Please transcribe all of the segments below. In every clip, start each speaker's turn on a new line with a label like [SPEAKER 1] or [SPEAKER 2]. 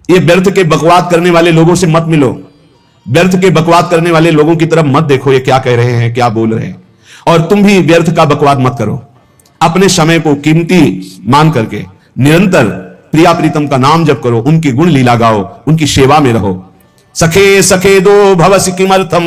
[SPEAKER 1] ये व्यर्थ के बकवाद करने वाले लोगों से मत मिलो, व्यर्थ के बकवाद करने वाले लोगों की तरफ मत देखो, ये क्या कह रहे हैं, क्या बोल रहे हैं। और तुम भी व्यर्थ का बकवाद मत करो। अपने समय को कीमती मान करके निरंतर प्रिया प्रीतम का नाम जप करो, उनकी गुण लीला गाओ, उनकी सेवा में रहो। सखे सखे दो भवसि किमर्थम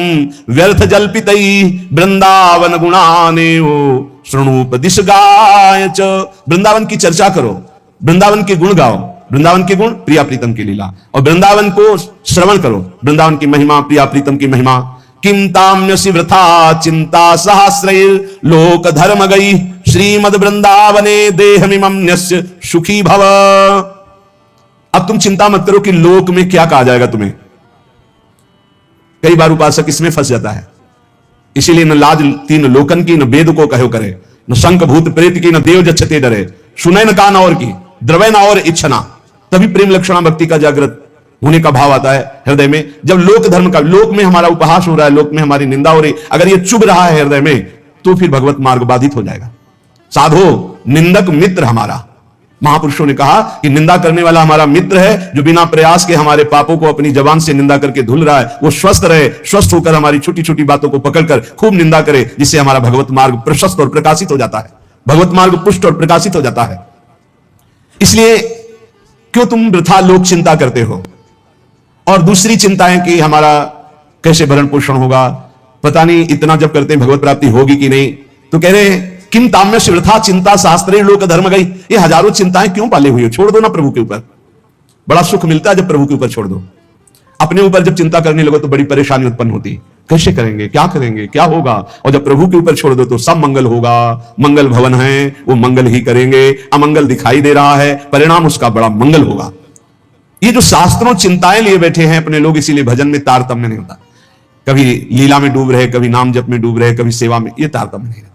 [SPEAKER 1] व्यर्थ जल्पितई वृंदावन गुणानेवो शृणुपदिश गाय च। वृंदावन की चर्चा करो, वृंदावन के गुण गाओ, वृंदावन के गुण, प्रिया प्रीतम की लीला, और वृंदावन को श्रवण करो, वृंदावन की महिमा, प्रिया प्रीतम की महिमा। किम ताम्यसि वृथा चिंता सहस्रैर लोक धर्म गई श्रीमद वृंदावने देहमिमन्यस्य सुखी भव। अब तुम चिंता मत करो कि लोक में क्या कहा जाएगा तुम्हें। कई बार उपासक इसमें फंस जाता है, इसीलिए न लाज तीन लोकन की, न वेद को कहो करे, न शंख भूत प्रेत की, न देव जच्छते डरे, सुने न कान और की, द्रवै न और इच्छना। तभी प्रेम लक्षणा भक्ति का जागृत होने का भाव आता है हृदय में। जब लोक धर्म का, लोक में हमारा उपहास हो रहा है, लोक में हमारी निंदा हो रही, अगर ये चुभ रहा है हृदय में, तो फिर भगवत मार्ग बाधित हो जाएगा। साधो निंदक मित्र हमारा, महापुरुषों ने कहा कि निंदा करने वाला हमारा मित्र है, जो बिना प्रयास के हमारे पापों को अपनी जबान से निंदा करके धुल रहा है। वो स्वस्थ रहे, स्वस्थ होकर हमारी छोटी छोटी बातों को पकड़कर खूब निंदा करे, जिससे हमारा भगवत मार्ग प्रशस्त और प्रकाशित हो जाता है, भगवत मार्ग पुष्ट और प्रकाशित हो जाता है। इसलिए क्यों तुम वृथा लोक चिंता करते हो, और दूसरी चिंता है कि हमारा कैसे भरण पोषण होगा, पता नहीं इतना जब करते हैं भगवत प्राप्ति होगी कि नहीं। तो कह रहे हैं किम ताम्य वृथा चिंता शास्त्रे लोक धर्म गई। ये हजारों चिंताएं क्यों पाले हुई हो, छोड़ दो ना प्रभु के ऊपर। बड़ा सुख मिलता है जब प्रभु के ऊपर छोड़ दो। अपने ऊपर जब चिंता करने लगो तो बड़ी परेशानी उत्पन्न होती, कैसे करेंगे, क्या होगा। और जब प्रभु के ऊपर छोड़ दो तो सब मंगल होगा, मंगल भवन है, वो मंगल ही करेंगे। अमंगल दिखाई दे रहा है, परिणाम उसका बड़ा मंगल होगा। ये जो शास्त्रों चिंताएं लिए बैठे हैं अपने लोग, इसीलिए भजन में तारतम्य नहीं होता। कभी लीला में डूब रहे, कभी नाम जप में डूब रहे, कभी सेवा में, ये तारतम्य नहीं रहता।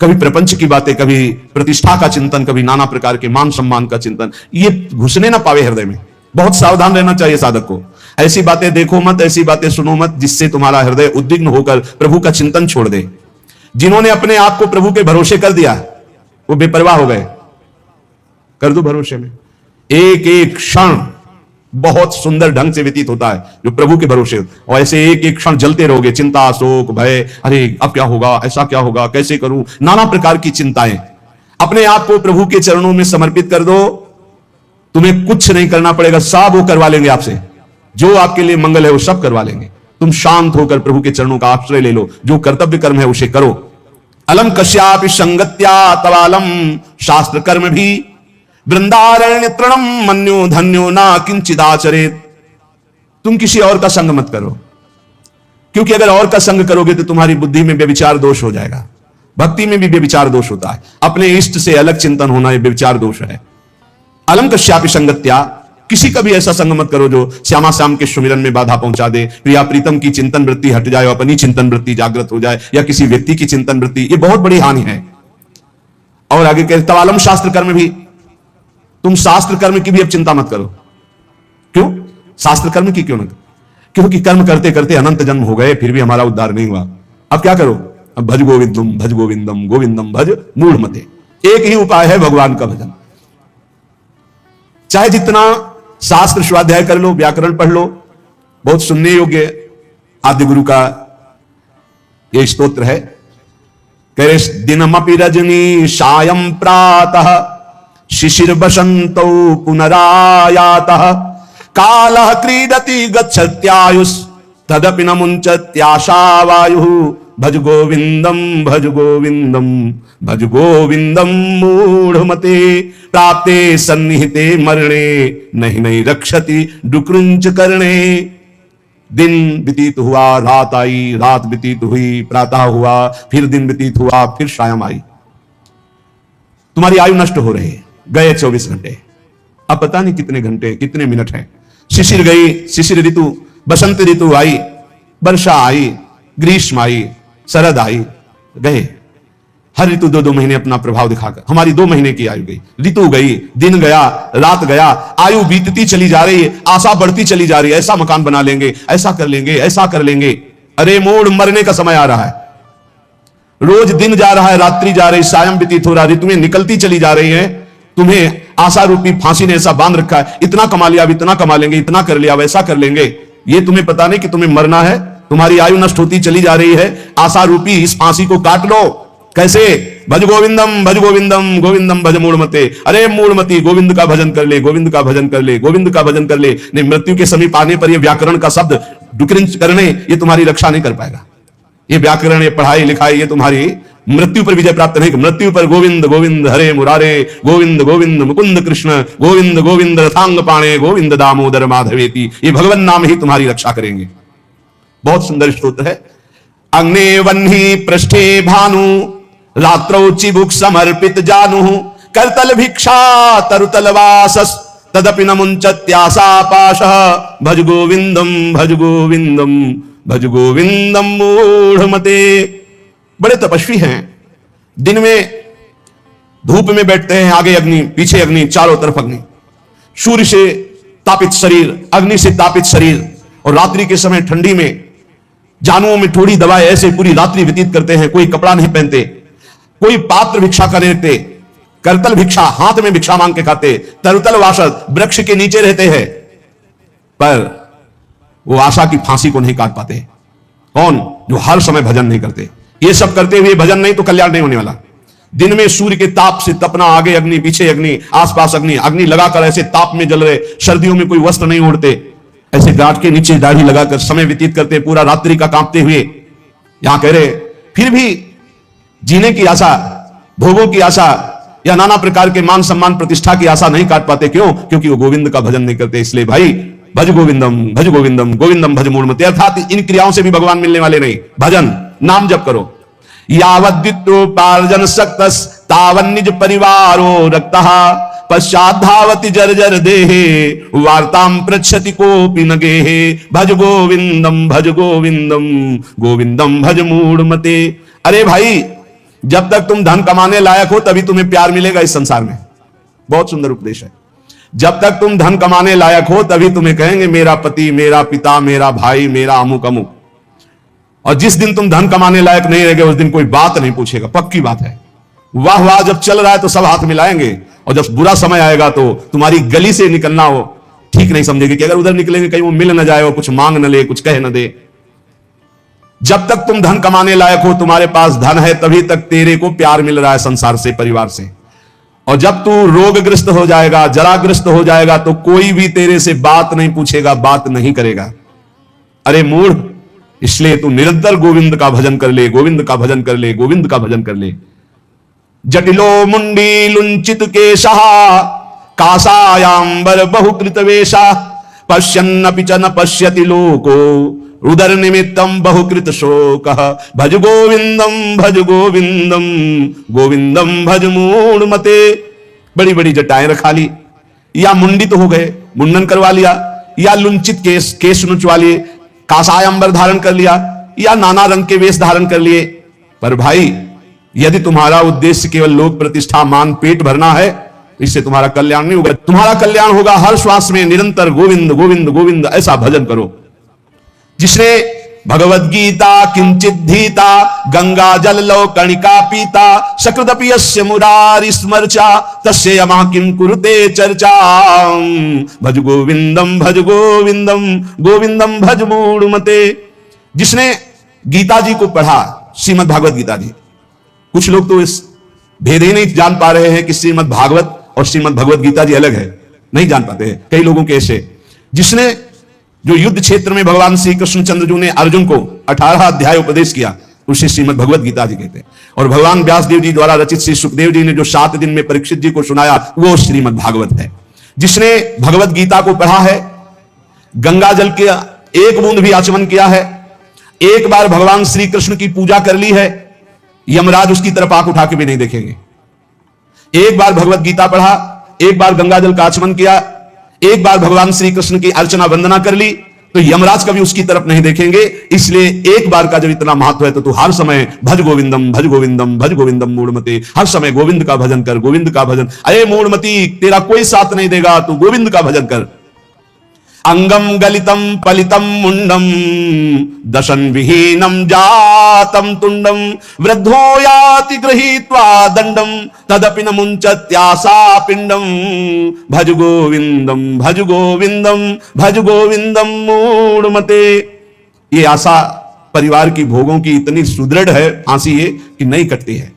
[SPEAKER 1] कभी प्रपंच की बातें, कभी प्रतिष्ठा का चिंतन, कभी नाना प्रकार के मान सम्मान का चिंतन, ये घुसने ना पावे हृदय में। बहुत सावधान रहना चाहिए साधक को। ऐसी बातें देखो मत, ऐसी बातें सुनो मत जिससे तुम्हारा हृदय उद्विग्न होकर प्रभु का चिंतन छोड़ दे। जिन्होंने अपने आप को प्रभु के भरोसे कर दिया वो बेपरवाह हो गए। कर दो भरोसे में, एक एक क्षण बहुत सुंदर ढंग से व्यतीत होता है जो प्रभु के भरोसे। और ऐसे एक एक क्षण जलते रहोगे, चिंता, शोक, भय, अरे अब क्या होगा, ऐसा क्या होगा, कैसे करूं, नाना प्रकार की चिंताएं। अपने आप को प्रभु के चरणों में समर्पित कर दो, तुम्हें कुछ नहीं करना पड़ेगा, सब वो करवा लेंगे आपसे। जो आपके लिए मंगल है वो सब करवा लेंगे। तुम शांत होकर प्रभु के चरणों का आश्रय ले लो, जो कर्तव्य कर्म है उसे करो। अलम कश्यापि संगत्या तवालम शास्त्र कर्म भी वृंदारण्य तृणम मन्यो धन्यो ना किंचिदाचरेत। तुम किसी और का संग मत करो, क्योंकि अगर और का संग करोगे तो तुम्हारी बुद्धि में व्यभिचार दोष हो जाएगा। भक्ति में भी व्यभिचार दोष होता है, अपने इष्ट से अलग चिंतन होना यह व्यभिचार दोष है। अलम कश्यापि संगत्या, किसी का भी ऐसा संग मत करो जो श्यामा श्याम के सुमिरन में बाधा पहुंचा दे, प्रिया प्रीतम की चिंतन वृत्ति हट जाए, अपनी चिंतन वृत्ति जागृत हो जाए, या किसी व्यक्ति की चिंतन वृत्ति, ये बहुत बड़ी हानि है। और आगे कहते तवालम शास्त्र कर्म भी, तुम शास्त्र कर्म की भी अब चिंता मत करो। क्यों शास्त्र कर्म की, क्यों ना? क्योंकि कर्म करते करते अनंत जन्म हो गए, फिर भी हमारा उद्धार नहीं हुआ। अब क्या करो, अब भज गोविंदम भज गोविंदम गोविंदम भज मूढ़ मते। एक ही उपाय है भगवान का भजन। चाहे जितना शास्त्र स्वाध्याय कर लो, व्याकरण पढ़ लो, बहुत सुनने योग्य आद्य गुरु का यह स्तोत्र है। कह रहे दिनमपि रजनी सायं प्रातः शिशिर बसंतो पुनरायातः कालः क्रीडति गच्छत्यायुस् तदपि न मुञ्चत्याशा वायुः भज गोविंदम भज गोविंदम भज गोविंदम मूढ़मते प्राप्ते सन्निहिते मरणे नहीं नहीं रक्षति डुक्रुंच करणे। दिन व्यतीत हुआ, रात आई, रात व्यतीत हुई, प्रातः हुआ, फिर दिन व्यतीत हुआ, फिर सायं आई। तुम्हारी आयु नष्ट हो रही है, गए 24 घंटे, अब पता नहीं कितने घंटे कितने मिनट हैं। शिशिर गई, शिशिर ऋतु, बसंत ऋतु आई, वर्षा आई, ग्रीष्म आई, शरद आई, गए। हर ऋतु 2-2 महीने अपना प्रभाव दिखाकर, हमारी 2 महीने की आयु गई, ऋतु गई, दिन गया, रात गया, आयु बीतती चली जा रही है, आशा बढ़ती चली जा रही है, ऐसा मकान बना लेंगे, ऐसा कर लेंगे, ऐसा कर लेंगे। अरे मोड़, मरने का समय आ रहा है। रोज दिन जा रहा है, रात्रि जा रही, सायं व्यतीत हो रहा, ऋतुएं निकलती चली जा रही है, तुम्हें आशा रूपी फांसी ने ऐसा बांध रखा है, इतना कमा लिया, अब इतना कमा लेंगे, इतना कर लिया, वैसा कर लेंगे। ये तुम्हें पता नहीं कि तुम्हें मरना है, तुम्हारी आयु नष्ट होती चली जा रही है। आशा रूपी इस फांसी को काट लो। कैसे? भज गोविंदम भज गोविंदम गोविंदम भज मूढ़मते। अरे मूढ़मती, गोविंद का भजन कर ले, गोविंद का भजन कर ले, गोविंद का भजन कर ले। नहीं, मृत्यु के समीप आने पर यह व्याकरण का शब्द डुकरिंच करने, ये तुम्हारी रक्षा नहीं कर पाएगा। ये व्याकरण, ये पढ़ाई लिखाई, ये तुम्हारी मृत्यु पर विजय प्राप्त नहीं। मृत्यु पर गोविंद गोविंद हरे मुरारे, गोविंद गोविंद मुकुंद कृष्ण, गोविंद गोविंद रथांग पाणे, गोविंद दामोदर माधवेति, ये भगवान नाम ही तुम्हारी रक्षा करेंगे। बहुत सुंदर स्तोत्र है। अग्ने वह्नि पृष्ठे भानु, रात्रौ चिबुक समर्पित जानु, करतल भिक्षा तरुतल वासस, तदपि न मुंचत्यासा पाशः, भज गोविंदम भज गोविंदम भज गोविंदम मूढ़मते। बड़े तपस्वी हैं, दिन में धूप में बैठते हैं, आगे अग्नि, पीछे अग्नि, चारों तरफ अग्नि, सूर्य से तापित शरीर, अग्नि से तापित शरीर, और रात्रि के समय ठंडी में जानुओं में थोड़ी दवाएं, ऐसे पूरी रात्रि व्यतीत करते हैं। कोई कपड़ा नहीं पहनते, कोई पात्र भिक्षा का नहीं रखते, करतल भिक्षा, हाथ में भिक्षा मांग के खाते, तरुतल वासद, वृक्ष के नीचे रहते हैं, पर वो आशा की फांसी को नहीं काट पाते। कौन? जो हर समय भजन नहीं करते। ये सब करते हुए भजन नहीं तो कल्याण नहीं होने वाला। दिन में सूर्य के ताप से तपना, आगे अग्नि, पीछे अग्नि, आसपास अग्नि, अग्नि लगाकर ऐसे ताप में जल रहे। सर्दियों में कोई वस्त्र नहीं ओढ़ते, ऐसे गांठ के नीचे दाढ़ी लगाकर समय व्यतीत करते, पूरा रात्रि का कांपते हुए। यहां कह रहे फिर भी जीने की आशा, भोगों की आशा या नाना प्रकार के मान सम्मान प्रतिष्ठा की आशा नहीं काट पाते। क्यों? क्योंकि वो गोविंद का भजन नहीं करते। इसलिए भाई, भज गोविंदम भज गोविंदम गोविंदम भज मूढ़मते, अर्थात इन क्रियाओं से भी भगवान मिलने वाले नहीं। भजन, नाम जप करो। यावद्वित्रोपार्जन सक्तस तावन् निज परिवारो रक्तः, पश्चात् धावति जर्जर देहे, वार्तां पृच्छति कोपि न गेहे, भज गोविंदम भज गोविंदम गोविंदम भज मूढ़मते। अरे भाई, जब तक तुम धन कमाने लायक हो तभी तुम्हें प्यार मिलेगा इस संसार में। बहुत सुंदर उपदेश है। जब तक तुम धन कमाने लायक हो तभी तुम्हें कहेंगे मेरा पति, मेरा पिता, मेरा भाई, मेरा अमुक अमुक। और जिस दिन तुम धन कमाने लायक नहीं रहोगे उस दिन कोई बात नहीं पूछेगा, पक्की बात है। वाह वाह जब चल रहा है तो सब हाथ मिलाएंगे, और जब बुरा समय आएगा तो तुम्हारी गली से निकलना हो ठीक नहीं समझेगी कि अगर उधर निकलेंगे कहीं वो मिल न जाए, वो कुछ मांग न ले, कुछ कह न दे। जब तक तुम धन कमाने लायक हो, तुम्हारे पास धन है, तभी तक तेरे को प्यार मिल रहा है संसार से, परिवार से। और जब तू रोगग्रस्त हो जाएगा, जराग्रस्त हो जाएगा, तो कोई भी तेरे से बात नहीं पूछेगा, बात नहीं करेगा। अरे मूढ़, इसलिए तू निरंतर गोविंद का भजन कर ले, गोविंद का भजन कर ले, गोविंद का भजन कर ले। जटिलो मुंडी लुंचित केशः, कासायांबर बहुकृत वेशः, पश्यन्नपि च न पश्यति लोको, उदर निमित्तम बहुकृत शोकः, भज गोविंदम भज गोविंदम गोविंदम भज मूढ़मते। बड़ी बड़ी जटाएं रखा ली, या मुंडित हो गए, मुंडन करवा लिया, या लुंचित केश नुचवा लिए, कासाय अंबर धारण कर लिया, या नाना रंग के वेश धारण कर लिए। पर भाई, यदि तुम्हारा उद्देश्य केवल लोक प्रतिष्ठा, मान, पेट भरना है, इससे तुम्हारा कल्याण नहीं होगा। तुम्हारा कल्याण होगा हर श्वास में निरंतर गोविंद गोविंद गोविंद ऐसा भजन करो। जिसने भगवद गीता किंचित धीता, गंगा जल लो कणिका पीता, सकृदपि यस्य मुरारि स्मर्चा, तस्य यमः किं कुरुते चर्चा, भज गोविंदम गोविंदम भज मूढ़मते। जिसने गीता जी को पढ़ा, श्रीमद् भागवत गीता जी, कुछ लोग तो इस भेद ही नहीं जान पा रहे हैं कि श्रीमद् भागवत और श्रीमद् भगवत गीता जी अलग है, नहीं जान पाते हैं कई लोगों के ऐसे। जिसने जो युद्ध क्षेत्र में भगवान श्री कृष्णचंद्र जी ने अर्जुन को 18 अध्याय उपदेश किया, उसे श्रीमद् भगवत गीता जी कहते हैं। और भगवान व्यासदेव जी द्वारा रचित श्री सुखदेव जी ने जो 7 दिन में परीक्षित जी को सुनाया, वो श्रीमद् भागवत है। जिसने भगवत गीता को पढ़ा है, गंगा जल के एक बूंद भी आचमन किया है, एक बार भगवान श्री कृष्ण की पूजा कर ली है, यमराज उसकी तरफ आंख उठा के भी नहीं देखेंगे। एक बार भगवत गीता पढ़ा, एक बार गंगा जल का आचमन किया, एक बार भगवान श्री कृष्ण की अर्चना वंदना कर ली, तो यमराज कभी उसकी तरफ नहीं देखेंगे। इसलिए एक बार का जब इतना महत्व है तो तू हर समय भज गोविंदम भज गोविंदम भज गोविंदम मूढ़मते, हर समय गोविंद का भजन कर, गोविंद का भजन। अरे मूढ़मती, तेरा कोई साथ नहीं देगा, तू गोविंद का भजन कर। अंगम गलितम पलितम मुंडम दशन विहीनम जातम तुंडम वृद्धो याति गृहीत्वा दंडम तदपि न मुंचत्यासा पिंडम भज गोविंदम भज गोविंदम भज गोविंदम मूढ़मते। ये आशा परिवार की भोगों की इतनी सुदृढ़ है फांसी ये कि नहीं कटती है।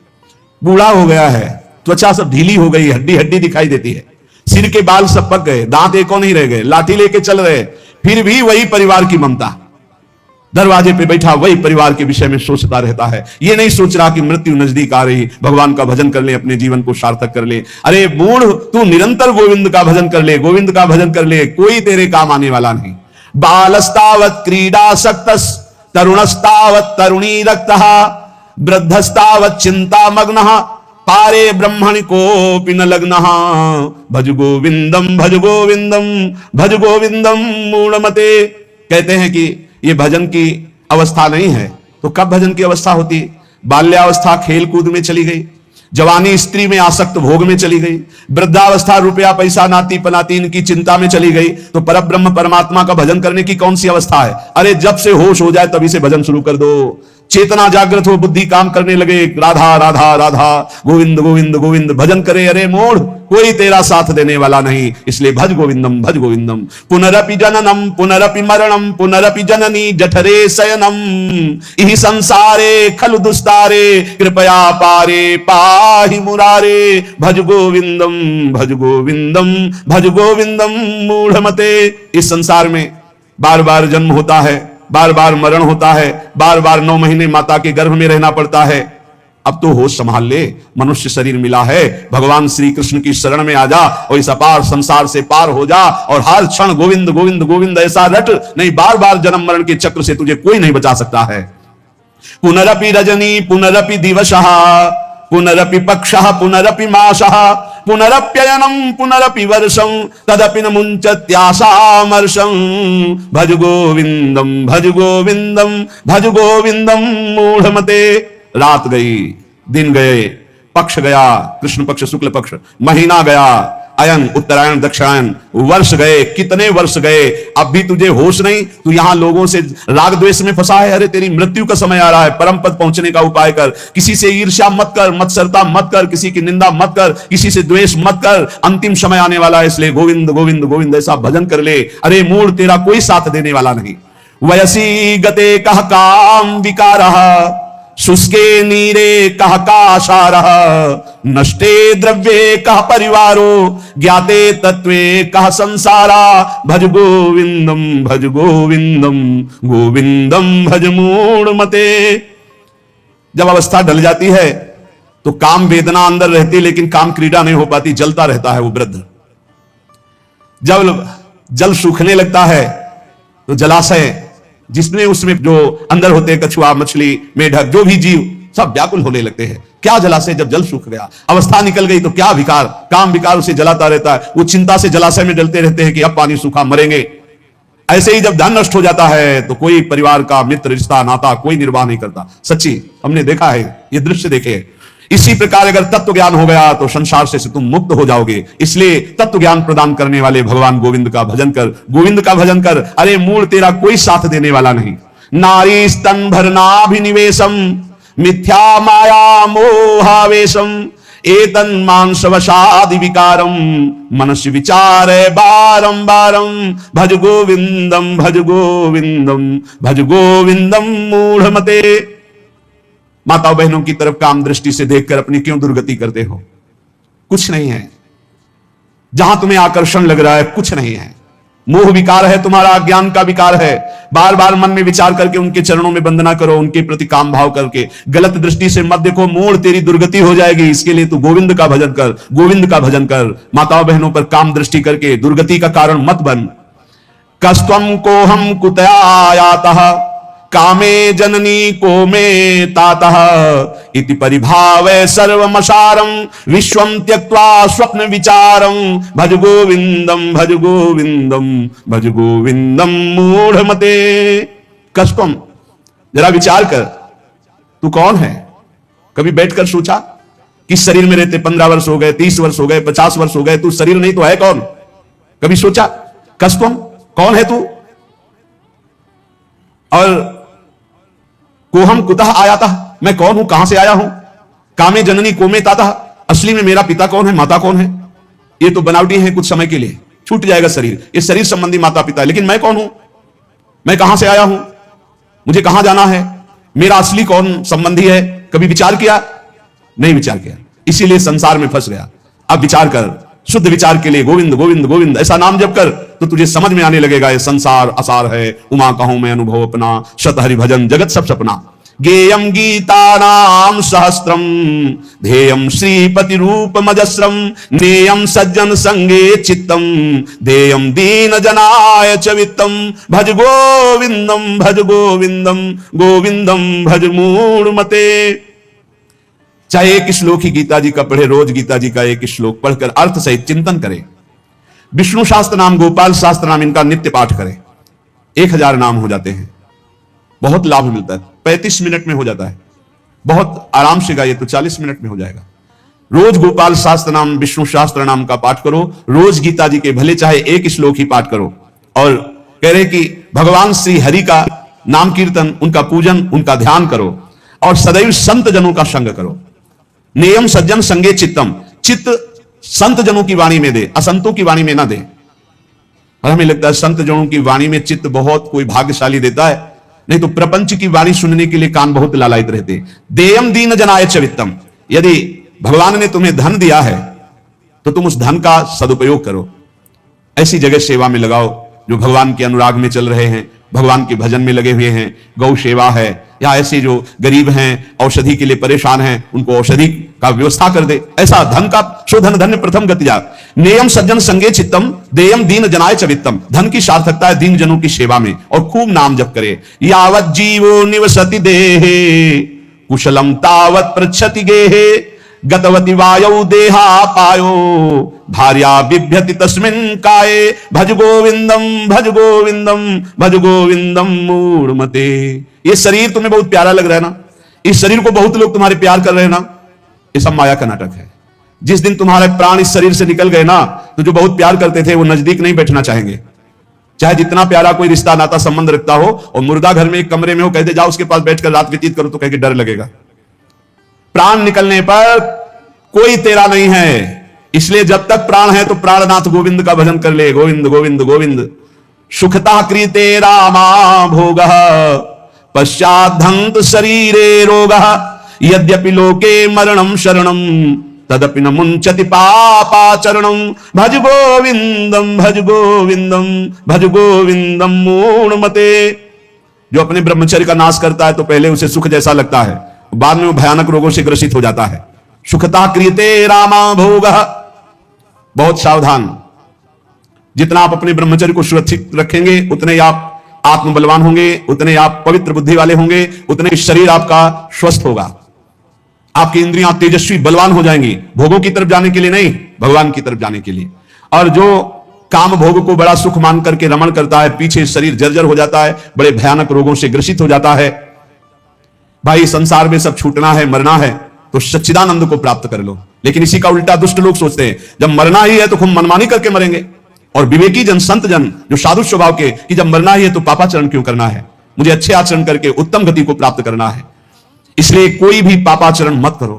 [SPEAKER 1] बूढ़ा हो गया है, त्वचा सब ढीली हो गई, हड्डी हड्डी दिखाई देती है, सिर के बाल सब पक गए, दांत एको नहीं रह गए, लाठी लेके चल रहे, फिर भी वही परिवार की ममता। दरवाजे पे बैठा वही परिवार के विषय में सोचता रहता है। ये नहीं सोच रहा कि मृत्यु नजदीक आ रही, भगवान का भजन कर ले, अपने जीवन को सार्थक कर ले। अरे बूढ़, तू निरंतर गोविंद का भजन कर ले, गोविंद का भजन कर ले, कोई तेरे काम आने वाला नहीं। बालस्तावत क्रीडासक्तस् तरुणस्तावत तरुणी रक्तः वृद्धस्तावत चिंता मग्नः पारे ब्रह्मणि कोपि न लग्नः भज गोविंदम भज गोविंदम भज गोविंदम मूढ़मते। कहते हैं कि ये भजन की अवस्था नहीं है, तो कब भजन की अवस्था होती? बाल्यावस्था खेल कूद में चली गई, जवानी स्त्री में आसक्त भोग में चली गई, वृद्धावस्था रुपया पैसा नाती पनाती इनकी चिंता में चली गई, तो परब्रह्म परमात्मा का भजन करने की कौन सी अवस्था है? अरे जब से होश हो जाए तभी से भजन शुरू कर दो। चेतना जागृत हो, बुद्धि काम करने लगे, राधा राधा राधा गोविंद गोविंद गोविंद भजन करे। अरे मोड़, कोई तेरा साथ देने वाला नहीं, इसलिए भज गोविंदम भज गोविंदम। पुनरपि जननम पुनरपि मरणम पुनरपि जननी जठरे शयनम इहि संसारे खलु दुस्तारे कृपया पारे पाहि मुरारे भज गोविंदम भज गोविंदम भज गोविंदम मूढ़मते। इस संसार में बार बार जन्म होता है, बार बार मरण होता है, बार बार 9 महीने माता के गर्भ में रहना पड़ता है। अब तो होश संभाल ले, मनुष्य शरीर मिला है, भगवान श्री कृष्ण की शरण में आ जा और इस अपार संसार से पार हो जा और हर क्षण गोविंद गोविंद गोविंद ऐसा रट, नहीं बार बार जन्म मरण के चक्र से तुझे कोई नहीं बचा सकता है। पुनरपि रजनी पुनरपि दिवसः पुनरपि पक्षः पुनरपि मासः पुनरप्ययनम पुनरपि वर्षं तदपि न मुंचत्यासामर्षं भज गोविंदम भज गोविंदम भज गोविंदम मूढ़मते। रात गई, दिन गए, पक्ष गया, कृष्ण पक्ष शुक्ल पक्ष, महीना गया, अयन उत्तरायण दक्षिणायन, वर्ष गए, कितने वर्ष गए, अब भी तुझे होश नहीं। तू यहां लोगों से राग द्वेष में फंसा है। अरे तेरी मृत्यु का समय आ रहा है, परम पद पहुंचने का उपाय कर। किसी से ईर्ष्या मत कर, मत्सरता मत कर, किसी की निंदा मत कर, किसी से द्वेष मत कर। अंतिम समय आने वाला है, इसलिए गोविंद गोविंद गोविंद ऐसा भजन कर ले। अरे मूढ़, तेरा कोई साथ देने वाला नहीं। वयसी गते कह काम विकारः शुष्के नीरे कह काशारः नष्टे द्रव्ये कह परिवारो ज्ञाते तत्वे कह संसारा भज गोविंदम भज गोविंदम गोविंदम भज मूढ़मते। जब अवस्था ढल जाती है तो काम वेदना अंदर रहती, लेकिन काम क्रीड़ा नहीं हो पाती, जलता रहता है वो वृद्ध। जब जल सूखने लगता है तो जलाशय जिसमें उसमें जो अंदर होते हैं, कछुआ मछली मेढक जो भी जीव सब व्याकुल होने लगते हैं। क्या जलाशय, जब जल सूख गया, अवस्था निकल गई तो क्या विकार, काम विकार उसे जलाता रहता है। वो चिंता से जलाशय में डलते रहते हैं कि अब पानी सूखा मरेंगे। ऐसे ही जब धन नष्ट हो जाता है तो कोई परिवार का मित्र रिश्ता नाता कोई निर्वाह नहीं करता। सच्ची हमने देखा है, ये दृश्य देखे। इसी प्रकार अगर तत्व ज्ञान हो गया तो संसार से तुम मुक्त हो जाओगे। इसलिए तत्व ज्ञान प्रदान करने वाले भगवान गोविंद का भजन कर, गोविंद का भजन कर। अरे मूल, तेरा कोई साथ देने वाला नहीं। नारी स्तन भरनाभिनिवेशम मिथ्या माया मोहावेशम एतन मांसवशादि विकारम मनस्य विचार बारंबारम भज गोविंदम भज गोविंदम भज गोविंदम मूढ़मते। माताओं बहनों की तरफ काम दृष्टि से देखकर अपनी क्यों दुर्गति करते हो? कुछ नहीं है। जहां तुम्हें आकर्षण लग रहा है कुछ नहीं है। मोह विकार है तुम्हारा, अज्ञान का विकार है। बार बार मन में विचार करके उनके चरणों में वंदना करो, उनके प्रति काम भाव करके। गलत दृष्टि से मत देखो, मोड़ तेरी दुर्गति हो जाएगी। इसके लिए तू गोविंद का भजन कर, गोविंद का भजन कर। माताओं बहनों पर काम दृष्टि करके दुर्गति का कारण मत बन। कस्त्वम को हम कुतयायातः कामे जननी को में तातः इति परिभाव सर्वमसारम विश्वम त्यक्त्वा स्वप्न विचारम भज गोविंदम भज गोविंदम भज गोविंदम मूढ़मते। कस्त्वम, जरा विचार कर, तू कौन है? कभी बैठकर सोचा? किस शरीर में रहते 15 वर्ष हो गए, 30 वर्ष हो गए, 50 वर्ष हो गए, तू शरीर नहीं तो है कौन? कभी सोचा? कस्त्वम, कौन है तू? और कोहम कुतः आया था, मैं कौन हूं, कहां से आया हूं? कामे जननी कोमे ताता, असली में मेरा पिता कौन है, माता कौन है? ये तो बनावटी है, कुछ समय के लिए छूट जाएगा शरीर, ये शरीर संबंधी माता पिता है, लेकिन मैं कौन हूं, मैं कहां से आया हूं, मुझे कहां जाना है, मेरा असली कौन संबंधी है? कभी विचार किया? नहीं विचार किया, इसीलिए संसार में फंस गया। अब विचार कर, शुद्ध विचार के लिए गोविंद गोविंद गोविंद ऐसा नाम जप कर तो तुझे समझ में आने लगेगा ये संसार असार है, उमा कहूं मैं अनुभव अपना, शत हरि भजन जगत सब सपना। गेयम गीता नाम सहस्त्रम, ध्येयम श्रीपति रूप मजस्रम, नेयम सज्जन संगे चित्तम, देयम दीन जनाय च वित्तम, भज गोविंदम भज गोविंदम, गोविंदम भज मूढ़मते। चाहे एक श्लोक ही गीता जी का पढ़े, रोज गीता जी का एक श्लोक पढ़कर अर्थ सहित चिंतन करे। विष्णु शास्त्र नाम, गोपाल शास्त्र नाम, इनका नित्य पाठ करें, 1000 नाम हो जाते हैं, बहुत लाभ मिलता है। 35 मिनट में हो जाता है, बहुत आराम से गाइए तो 40 मिनट में हो जाएगा। रोज गोपाल शास्त्र नाम, विष्णु शास्त्र नाम का पाठ करो, रोज गीता जी के भले चाहे एक श्लोक ही पाठ करो। और कह रहे कि भगवान श्री हरि का नाम कीर्तन, उनका पूजन, उनका ध्यान करो और सदैव संत जनों का संग करो। नियम सज्जन संगे चित्तम, चित्त संत जनों की वाणी में दे, असंतों की वाणी में ना दे। और हमें लगता है संत जनों की वाणी में चित्त बहुत कोई भाग्यशाली देता है, नहीं तो प्रपंच की वाणी सुनने के लिए कान बहुत लालायित रहते। देयम दीन जनाय च वित्तम, यदि भगवान ने तुम्हें धन दिया है तो तुम उस धन का सदुपयोग करो, ऐसी जगह सेवा में लगाओ जो भगवान के अनुराग में चल रहे हैं, भगवान के भजन में लगे हुए हैं, गौ सेवा है, या ऐसे जो गरीब हैं औषधि के लिए परेशान हैं उनको औषधि का व्यवस्था कर दे, ऐसा धन का शोधन धन्य प्रथम गतिया। नेयम सज्जन संगे चित्तम, देयम दीन जनाय च वित्तम, धन की सार्थकता है दीन जनों की सेवा में, और खूब नाम जप करे। यावत जीवो निवसति देहे, कुशलम तावत पृच्छति गेहे, गतवति वायौ देहा पायो, भार्या बिभ्यति तस्मिन् काये, भज गोविंदम भज गोविंदम भज गोविंदम मूढ़मते। ये शरीर तुम्हें बहुत प्यारा लग रहा है ना, इस शरीर को बहुत लोग तुम्हारे प्यार कर रहे हैं ना, ये सब माया का नाटक है। जिस दिन तुम्हारे प्राण इस शरीर से निकल गए ना, तो जो बहुत प्यार करते थे वो नजदीक नहीं बैठना चाहेंगे, चाहे जितना प्यारा कोई रिश्ता नाता संबंध रखता हो। और मुर्दा घर में एक कमरे में हो, कहते जाओ उसके पास बैठकर रात व्यतीत करो, तो कह के डर लगेगा। प्राण निकलने पर कोई तेरा नहीं है, इसलिए जब तक प्राण है तो प्राणनाथ गोविंद का भजन कर ले, गोविंद गोविंद गोविंद। सुखता कृते रामा भोगः, पश्चाद्धंत शरीरे रोगः, यद्यपि लोके मरणं शरणं, तदपि न मुंचति पापाचरणं, भज गोविंदम भज गोविंदम भज गोविंदम मूढ़मते। जो अपने ब्रह्मचर्य का नाश करता है तो पहले उसे सुख जैसा लगता है, बाद में वो भयानक रोगों से ग्रसित हो जाता है। सुखता क्रियते रामा भोगः, बहुत सावधान। जितना आप अपने ब्रह्मचर्य को सुरक्षित रखेंगे उतने आप आत्मबलवान होंगे, उतने आप पवित्र बुद्धि वाले होंगे, उतने शरीर आपका स्वस्थ होगा, आपकी इंद्रियां तेजस्वी बलवान हो जाएंगी, भोगों की तरफ जाने के लिए नहीं, भगवान की तरफ जाने के लिए। और जो काम भोग को बड़ा सुख मान करके रमण करता है, पीछे शरीर जर्जर हो जाता है, बड़े भयानक रोगों से ग्रसित हो जाता है। भाई संसार में सब छूटना है, मरना है तो सच्चिदानंद को प्राप्त कर लो। लेकिन इसी का उल्टा दुष्ट लोग सोचते हैं, जब मरना ही है तो खूब मनमानी करके मरेंगे। और विवेकी जन, संत जन जो साधु स्वभाव के, कि जब मरना ही है तो पापाचरण क्यों करना है, मुझे अच्छे आचरण करके उत्तम गति को प्राप्त करना है। इसलिए कोई भी पापाचरण मत करो,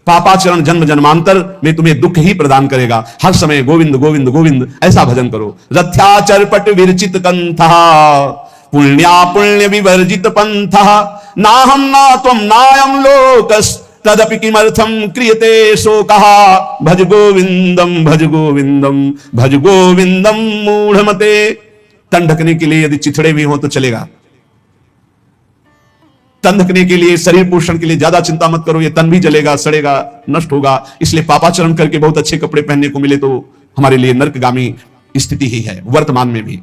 [SPEAKER 1] पापाचरण जन्म जन्मांतर में तुम्हें दुख ही प्रदान करेगा। हर समय गोविंद गोविंद गोविंद ऐसा भजन करो। रथ्याचरपट विरचित कंथा, पुण्या पुण्य विवर्जित पंथा, नाहम ना त्वम नायम लोकस, तदपि किमर्थम क्रियते शोकः, भज गोविंदम भज गोविंदम भज गोविंदम मूढ़मते। तन ढकने के लिए यदि चिथड़े भी हो तो चलेगा, तन ढकने के लिए, शरीर पोषण के लिए ज्यादा चिंता मत करो, ये तन भी जलेगा, सड़ेगा, नष्ट होगा। इसलिए पापाचरण करके बहुत अच्छे कपड़े पहनने को मिले तो हमारे लिए नरकगामी स्थिति ही है। वर्तमान में भी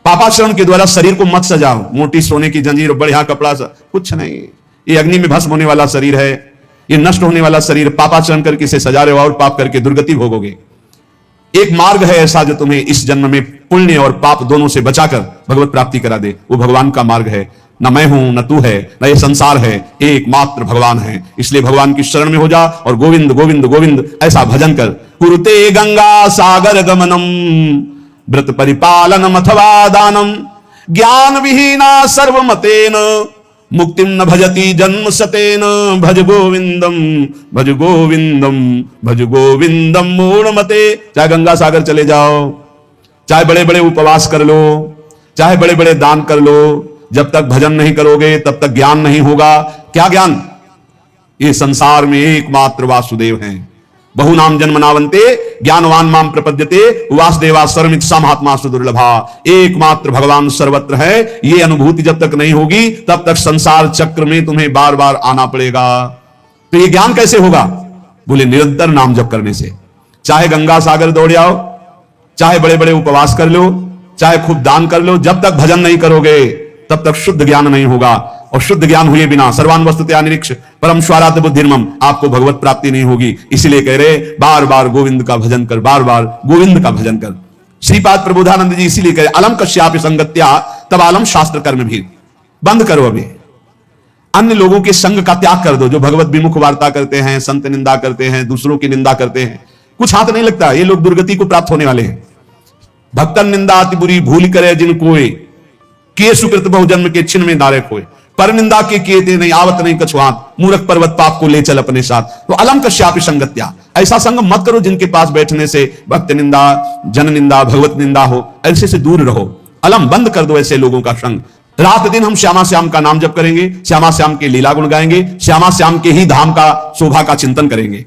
[SPEAKER 1] पापाचरण के द्वारा शरीर को मत सजाओ, मोटी सोने की जंजीर, बढ़िया कपड़ा, कुछ नहीं। ये अग्नि में भस्म होने वाला शरीर है, ये नष्ट होने वाला शरीर। पापाचरण करके इसे सजा रहे हो और पाप करके दुर्गति भोगोगे। एक मार्ग है ऐसा जो तुम्हें इस जन्म में पुण्य और पाप दोनों से बचाकर भगवत प्राप्ति करा दे, वो भगवान का मार्ग है। न मैं हूं, न तू है, न ये संसार है, एकमात्र भगवान है। इसलिए भगवान की शरण में हो जा और गोविंद गोविंद गोविंद ऐसा भजन कर। कुरुते गंगा सागर गमनम, व्रत परिपालनम अथवा दानम ज्ञान विहीना सर्वमतेन मुक्तिम न भजति जन्म सतेन भज गोविंदम भज गोविंदम भज गोविंदम मूढ़मते। चाहे गंगा सागर चले जाओ, चाहे बड़े बड़े उपवास कर लो, चाहे बड़े बड़े दान कर लो, जब तक भजन नहीं करोगे तब तक ज्ञान नहीं होगा। क्या ज्ञान? ये संसार में एकमात्र वासुदेव हैं। बहुनाम जन्मनावंते ज्ञानवान माम प्रपद्यते वासुदेवा सर्वमित्सा महात्मा सुदुर्लभा। एकमात्र भगवान सर्वत्र है। ये अनुभूति जब तक नहीं होगी तब तक संसार चक्र में तुम्हें बार बार आना पड़ेगा। तो ये ज्ञान कैसे होगा? बोले निरंतर नाम जप करने से। चाहे गंगा सागर दौड़ जाओ, चाहे बड़े बड़े उपवास कर लो, चाहे खूब दान कर लो, जब तक भजन नहीं करोगे तब तक शुद्ध ज्ञान नहीं होगा। और शुद्ध ज्ञान हुए बिना सर्वान वस्तुतया निरीक्ष परम स्वाराध्य बुद्धिर्मम, आपको भगवत प्राप्ति नहीं होगी। इसलिए कह रहे बार बार गोविंद का भजन कर, बार बार गोविंद का भजन कर। श्रीपाद प्रबोधानंद जी इसीलिए कह रहे अलम कश्यापि संगत्या तब आलम शास्त्र कर्म भी। बंद करो अभी, अन्य लोगों के संग का त्याग कर दो, जो भगवत विमुख वार्ता करते हैं, संत निंदा करते हैं, दूसरों की निंदा करते हैं। कुछ हाथ नहीं लगता, ये लोग दुर्गति को प्राप्त होने वाले हैं। भक्तन निंदा अति बुरी भूल करे जिन कोय, किए सुकृत बहु जन्म के छिन्न में दारे खोए। पर निंदा के किए थे नहीं आवत नहीं कछुआत, मूर्ख पर्वत पाप को ले चल अपने साथ। तो अलम कश्यापि संगत्या, ऐसा संग मत करो जिनके पास बैठने से भक्त निंदा, जन निंदा, भगवत निंदा हो। ऐसे से दूर रहो, अलम बंद कर दो ऐसे लोगों का संग। रात दिन हम श्यामा श्याम का नाम जप करेंगे, श्यामा श्याम के लीला गुण गाएंगे, श्यामा श्याम के ही धाम का शोभा का चिंतन करेंगे।